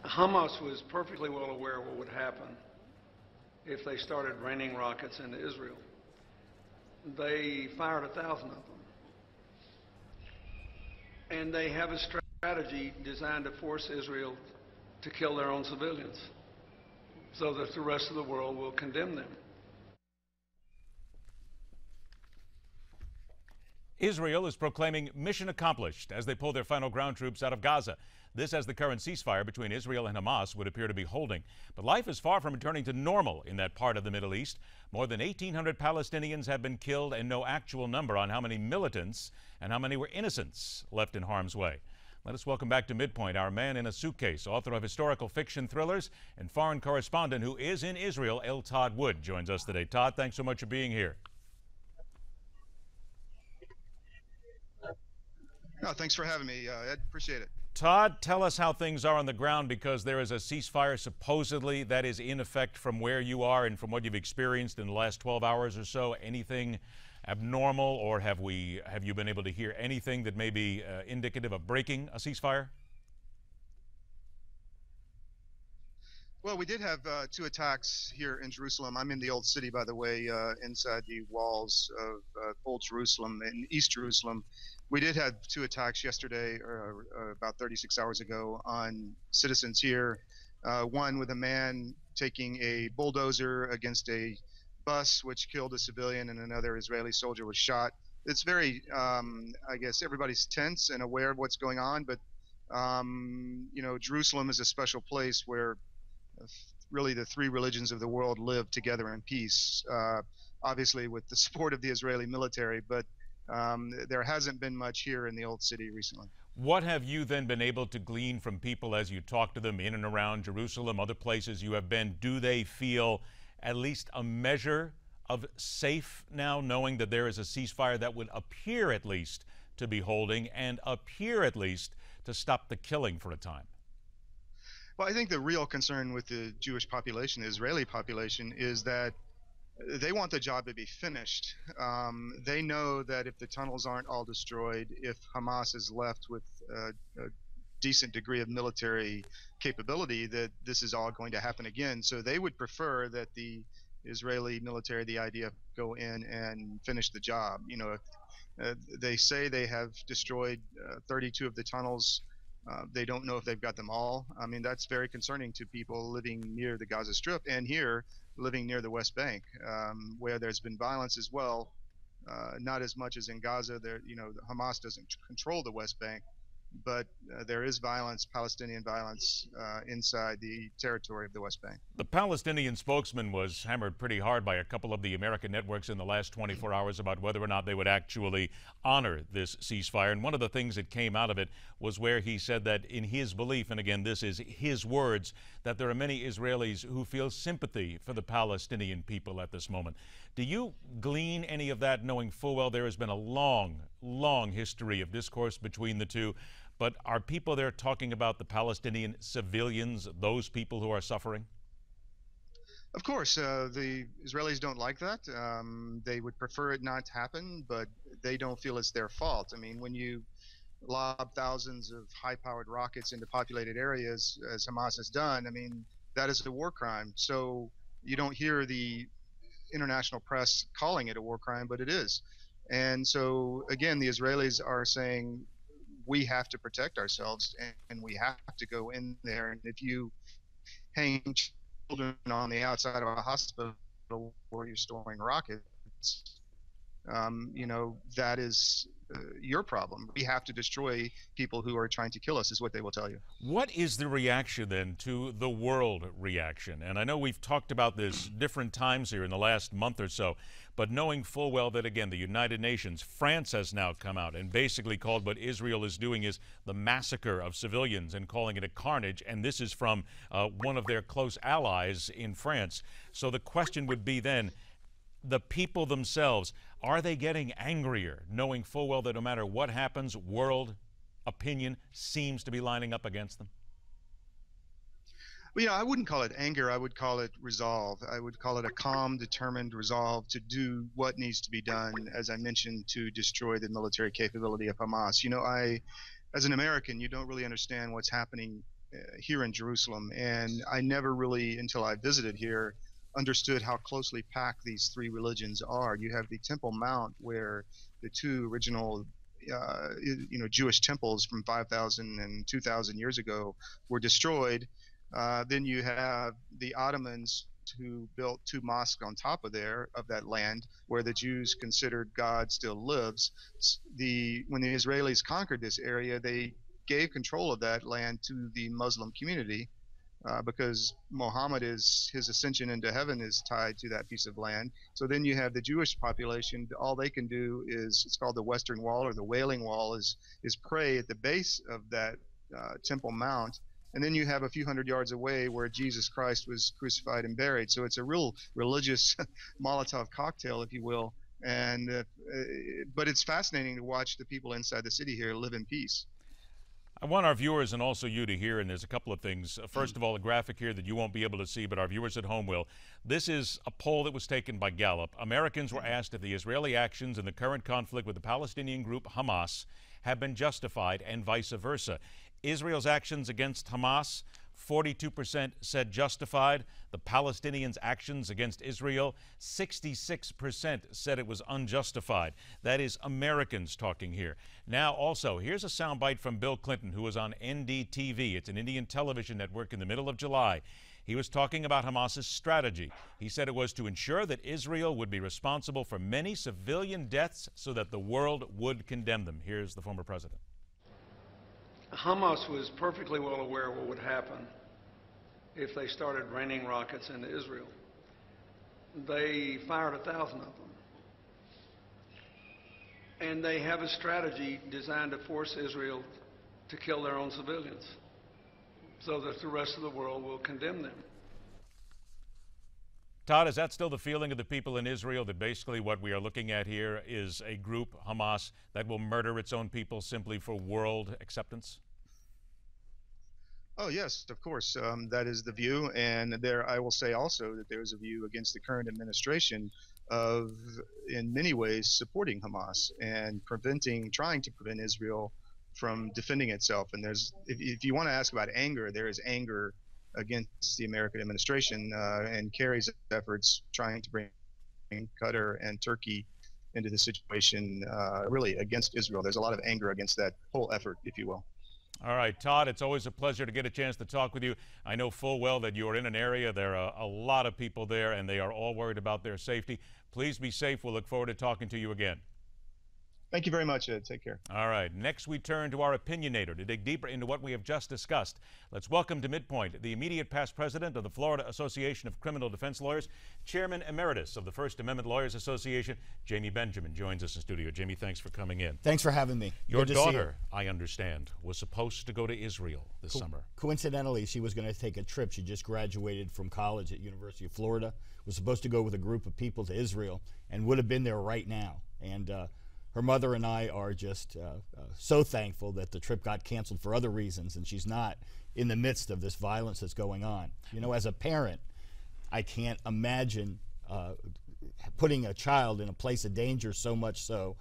Hamas was perfectly well aware what would happen if they started raining rockets into Israel. They fired 1,000 of them. And they have a strategy designed to force Israel to kill their own civilians so that the rest of the world will condemn them. Israel is proclaiming mission accomplished as they pull their final ground troops out of Gaza. This as the current ceasefire between Israel and Hamas would appear to be holding. But life is far from returning to normal in that part of the Middle East. More than 1,800 Palestinians have been killed and no actual number on how many militants and how many were innocents left in harm's way. Let us welcome back to MidPoint our man in a suitcase, author of historical fiction thrillers and foreign correspondent who is in Israel, Todd Wood, joins us today. Todd, thanks so much for being here. No, thanks for having me, Ed. Appreciate it. Todd, tell us how things are on the ground, because there is a ceasefire supposedly that is in effect from where you are and from what you've experienced in the last 12 hours or so. Anything abnormal, or have you been able to hear anything that may be indicative of breaking a ceasefire? Well, we did have 2 attacks here in Jerusalem. I'm in the Old City, by the way, inside the walls of Old Jerusalem in East Jerusalem. We did have 2 attacks yesterday, about 36 hours ago, on citizens here. One with a man taking a bulldozer against a bus, which killed a civilian, and another Israeli soldier was shot. It's very, I guess, everybody's tense and aware of what's going on, but, you know, Jerusalem is a special place where really the 3 religions of the world live together in peace, obviously with the support of the Israeli military, but there hasn't been much here in the Old City recently. What have you then been able to glean from people as you talk to them in and around Jerusalem, other places you have been? Do they feel at least a measure of safe now, knowing that there is a ceasefire that would appear at least to be holding and appear at least to stop the killing for a time? Well, I think the real concern with the Jewish population, the Israeli population, is that they want the job to be finished. They know that if the tunnels aren't all destroyed, if Hamas is left with a decent degree of military capability, that this is all going to happen again. So they would prefer that the Israeli military, the IDF, go in and finish the job. You know, they say they have destroyed 32 of the tunnels. They don't know if they've got them all. I mean, that's very concerning to people living near the Gaza Strip and here living near the West Bank, where there's been violence as well. Not as much as in Gaza. There, you know, Hamas doesn't control the West Bank, but there is violence, Palestinian violence, inside the territory of the West Bank. The Palestinian spokesman was hammered pretty hard by a couple of the American networks in the last 24 hours about whether or not they would actually honor this ceasefire. And one of the things that came out of it was where he said that in his belief, and again, this is his words, that there are many Israelis who feel sympathy for the Palestinian people at this moment. Do you glean any of that, knowing full well there has been a long, long history of discourse between the two? But are people there talking about the Palestinian civilians, those people who are suffering? Of course, the Israelis don't like that. They would prefer it not to happen, but they don't feel it's their fault. I mean, when you lob thousands of high-powered rockets into populated areas, as Hamas has done, I mean, that is a war crime. So you don't hear the international press calling it a war crime, but it is. And so, again, the Israelis are saying, we have to protect ourselves, and we have to go in there. And if you hang children on the outside of a hospital where you're storing rockets, you know, that is your problem. We have to destroy people who are trying to kill us, is what they will tell you. What is the reaction then to the world reaction? And I know we've talked about this different times here in the last month or so, but knowing full well that, again, the United Nations, France has now come out and basically called what Israel is doing is the massacre of civilians and calling it a carnage, and this is from one of their close allies in France. So the question would be then, the people themselves, are they getting angrier, knowing full well that no matter what happens, world opinion seems to be lining up against them? Well, you know, I wouldn't call it anger. I would call it resolve. I would call it a calm, determined resolve to do what needs to be done, as I mentioned, to destroy the military capability of Hamas. You know, as an American, you don't really understand what's happening here in Jerusalem, and I never really, until I visited here, understood how closely packed these three religions are. You have the Temple Mount, where the two original Jewish temples from 5,000 and 2,000 years ago were destroyed. Then you have the Ottomans, who built two mosques on top of that land where the Jews considered God still lives. When the Israelis conquered this area, they gave control of that land to the Muslim community, because his ascension into heaven is tied to that piece of land. So then you have the Jewish population. All they can do is, it's called the Western Wall, or the Wailing Wall, is pray at the base of that Temple Mount. And then you have a few hundred yards away where Jesus Christ was crucified and buried. So it's a real religious Molotov cocktail, if you will. But it's fascinating to watch the people inside the city here live in peace. I want our viewers and also you to hear, and there's a couple of things. First of all, a graphic here that you won't be able to see, but our viewers at home will. This is a poll that was taken by Gallup. Americans were asked if the Israeli actions in the current conflict with the Palestinian group Hamas have been justified, and vice versa. Israel's actions against Hamas, 42% said justified. The Palestinians' actions against Israel, 66% said it was unjustified. That is Americans talking here. Now, also, here's a soundbite from Bill Clinton, who was on NDTV. It's an Indian television network in the middle of July. He was talking about Hamas's strategy. He said it was to ensure that Israel would be responsible for many civilian deaths so that the world would condemn them. Here's the former president. Hamas was perfectly well aware what would happen if they started raining rockets into Israel. They fired 1,000 of them. And they have a strategy designed to force Israel to kill their own civilians so that the rest of the world will condemn them. Todd, is that still the feeling of the people in Israel, that basically what we are looking at here is a group, Hamas, that will murder its own people simply for world acceptance? Oh, yes, of course. That is the view. And I will say also that there is a view against the current administration of, in many ways, supporting Hamas and trying to prevent Israel from defending itself. And if you want to ask about anger, there is anger against the American administration and Kerry's efforts trying to bring Qatar and Turkey into the situation, really against Israel. There's a lot of anger against that whole effort, if you will. All right, Todd, it's always a pleasure to get a chance to talk with you. I know full well that you are in an area, there are a lot of people there, and they are all worried about their safety. Please be safe. We'll look forward to talking to you again. Thank you very much, Ed. Take care. All right. Next, we turn to our opinionator to dig deeper into what we have just discussed. Let's welcome to MidPoint the immediate past president of the Florida Association of Criminal Defense Lawyers, chairman emeritus of the First Amendment Lawyers Association, Jamie Benjamin, joins us in studio. Jamie, thanks for coming in. Thanks for having me. Your daughter, I understand, was supposed to go to Israel this summer. Coincidentally, she was going to take a trip. She just graduated from college at University of Florida, was supposed to go with a group of people to Israel, and would have been there right now. And her mother and I are just so thankful that the trip got canceled for other reasons, and she's not in the midst of this violence that's going on. You know, as a parent, I can't imagine putting a child in a place of danger, so much so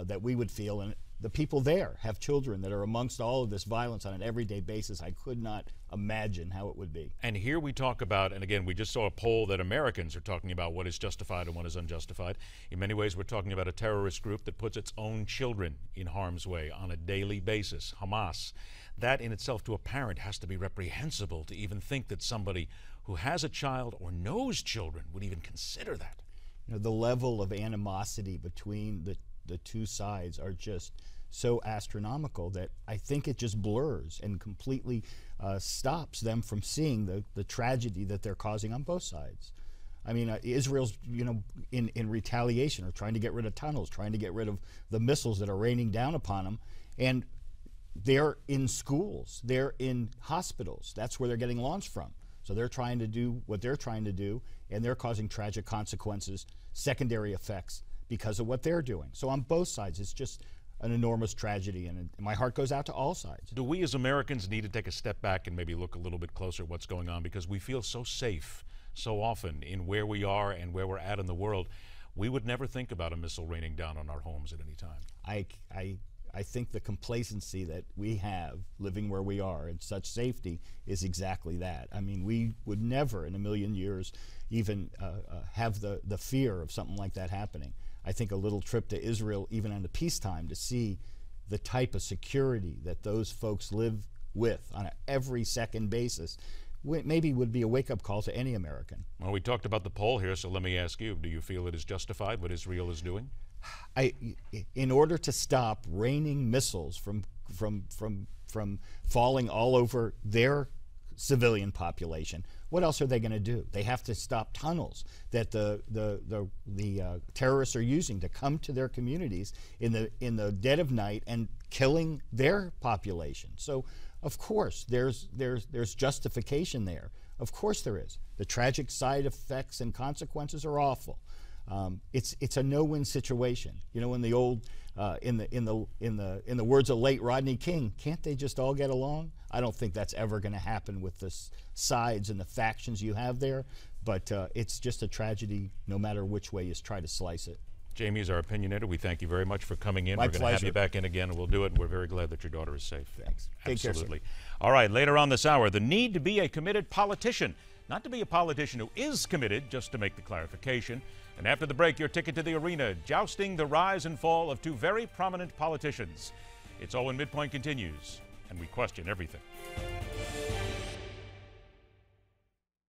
that we would feel. And the people there have children that are amongst all of this violence on an everyday basis. I could not imagine how it would be. And here we talk about, and again, we just saw a poll that Americans are talking about what is justified and what is unjustified. In many ways, we're talking about a terrorist group that puts its own children in harm's way on a daily basis, Hamas. That in itself, to a parent, has to be reprehensible to even think that somebody who has a child or knows children would even consider that. You know, the level of animosity between the two sides are just so astronomical that I think it just blurs and completely stops them from seeing the tragedy that they're causing on both sides. I mean, Israel's, you know, in retaliation, are trying to get rid of tunnels, trying to get rid of the missiles that are raining down upon them, and they're in schools, they're in hospitals. That's where they're getting launched from. So they're trying to do what they're trying to do, and they're causing tragic consequences, secondary effects, because of what they're doing. So on both sides, it's just an enormous tragedy, and my heart goes out to all sides. Do we as Americans need to take a step back and maybe look a little bit closer at what's going on, because we feel so safe so often in where we are and where we're at in the world? We would never think about a missile raining down on our homes at any time. I I think the complacency that we have living where we are in such safety is exactly that. I mean, we would never in a million years even have the fear of something like that happening. I think a little trip to Israel, even in the peacetime, to see the type of security that those folks live with on an every second basis maybe would be a wake-up call to any American. Well, we talked about the poll here, so let me ask you, do you feel it is justified what Israel is doing? In order to stop raining missiles from falling all over their civilian population, what else are they going to do? They have to stop tunnels that the terrorists are using to come to their communities in the dead of night and killing their population. So, of course, there's justification there. Of course, there is. The tragic side effects and consequences are awful. It's a no-win situation. You know, in the old in the words of late Rodney King, can't they just all get along? I don't think that's ever going to happen with the sides and the factions you have there, but it's just a tragedy no matter which way you try to slice it. Jamie is our opinionator. We thank you very much for coming in. My We're going to have pleasure. you back in again, and we'll do it, and we're very glad that your daughter is safe. Thanks. Take care, sir. Absolutely. All right, later on this hour, the need to be a committed politician. Not to be a politician who is committed, just to make the clarification. And after the break, your ticket to the arena, jousting the rise and fall of two very prominent politicians. It's all when MidPoint continues, and we question everything.